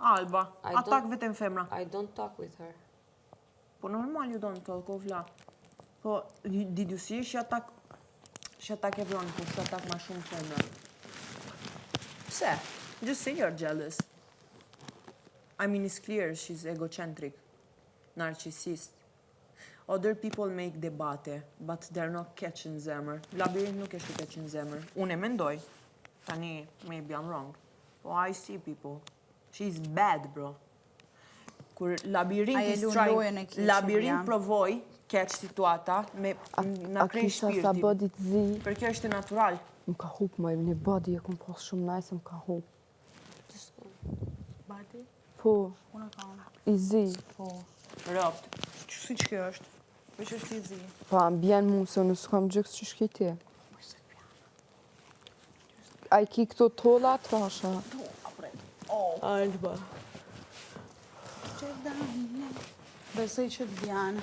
Alba, atak vetëm femra. I don't talk with her. Po normal ju don't talk, o vla. Po, did you see, she attack everyone, po she attack ma shumë femra. Pse? Just say you're jealous. I mean, it's clear she's egocentric, narcissist. Other people make debate, but they're not catching zemër. Labirint nuk është të catching zemër. Unë e mendoj. Tani, maybe I'm wrong. Oh, I see people. She's bad, bro. Kur labirint provoj catch situata me na krej shpirtin. Për kjo është natural. Më ka hup, më një body e kom pas shumë nice, më ka hup. Body? Po. Unë kam. I zi. Po. Ropt. Si që kjo është? Për që është i zi? Pa, më bjen mu, se nësë kam gjëks që shki ti. A i ki këto tolla, trasha. Alba. Që dani, besoj që të bjanë.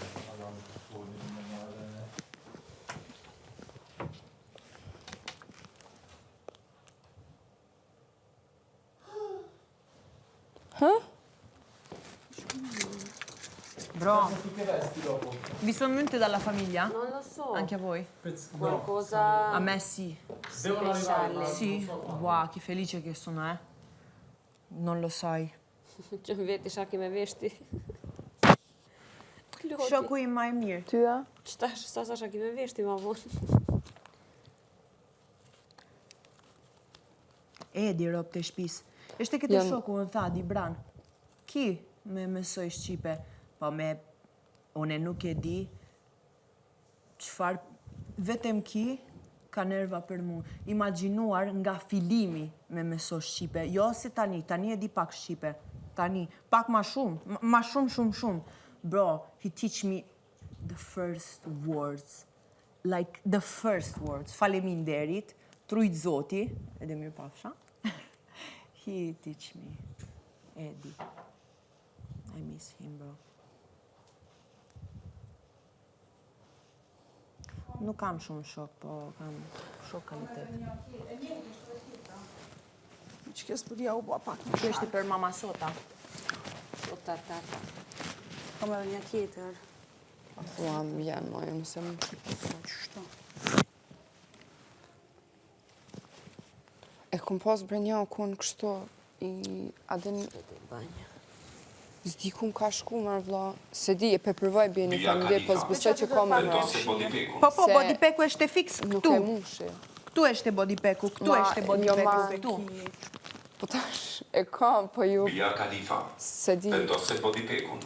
Hë? Bro, vi sono venuti dalla famiglia? Non lo so. Anche a voi? Qualcosa A me sì. speciale. Sì? Wow, che felice che sono, eh? Non lo sai. Që veti shaki me veshti. Shoku im ma e mirë. Tyja? Sa shaki me veshti ma vonë. Edi rob të shpis. Ishte këtë shoku në tha, di bran. Ki me mësoj Shqipe, po me une nuk e di qfar vetëm ki ka nerva për mu. Imaginuar nga filimi me mësoj Shqipe. Jo si tani e di pak Shqipe. Tani, pak ma shumë. Bro, he teach me the first words. Like, the first words. Faleminderit, trujt zoti, edhe mirë pafsha. He teach me. Edi. I miss him, bro. Nuk kam shumë shok, po kam shok kalitet. Që kjo s'pëdia u bua pak. Kjo është për mama Sota. Sota tata. Kam edhe një tjetër. Thua, më janë, ma, nëse më... Qështu? E kom pas brenja u konë kështu, adin... Zdi kun ka shku, marrë vla. Se di, e përpërvaj bje një familje, po zbesoj që ka më rrash. Po, bodypeku është e fix Nuk këtu. e mushi. Këtu është e bodypeku, këtu është e bodypeku, këtu. Po tash, e kam, po ju... Bia Khalifa Se di... vendosse bodypekun.